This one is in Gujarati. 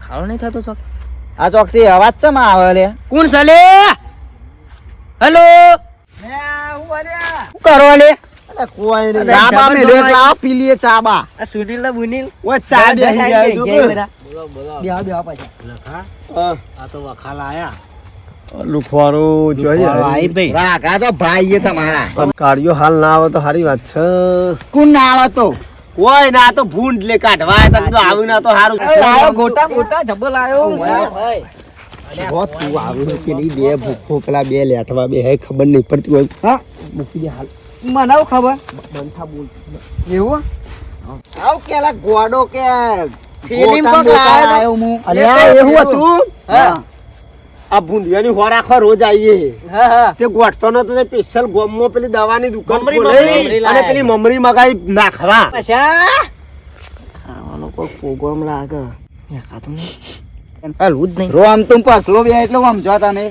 ખાડો નહીં થતો ચોક. આ ચોક થી અવાજ ચમ આવે લે? કોણ સલે? હેલો, શું કરો લે? કોઈ નહીં. ચાબા મેલ્યો એટલે આ પી લીએ ચાબા. આ સુનીલ ના બુનીલ ઓય ચા બેહી ગયા જો. બેહા પાછા. આ તો વખાલા આયા. લુખવારો જોઈએ આઈ ભાઈ. રાગા તો ભાઈ એ તમારા. પણ કાઢ્યો હાલ ના આવે તો સારી વાત છે. કોણ ના આવે તો? કોઈ ના તો ભૂંડ લે કાઢવા તમે તો આવું ના તો સારું. લાયો ગોટા ગોટા જબ્બો લાયો. હોત તું આવ્યો પેલી બે ભૂખો પેલા બે લેઠવા બે હે ખબર નહીં પડતી હોય. હા, મૂકી દે હાલ. મને આવું ખબર. બંધા બોલ. એવું આવ કેલા ગોડો કે ફિલ્મ ગોટા પગ મોટા લાયો લાયો હું. અલ્યા એવું હતું. હા આ ભૂંડિયાની હોર રાખવા રોજ આવીએ. હા હા. તે ગોઠતો નતો તે સ્પેશિયલ ગોમમાં પેલી દવાની દુકાન મમરી ખોલાઈ મમરી અને પેલી મમરી મગાઈ નાખવા. પાછા ખાવાનો કોઈ પ્રોગ્રામ લાગે. મેં ખાતું નહીં. હાલવું જ નહીં. રો આમ તું પસલો બે એટલે આમ જો તમે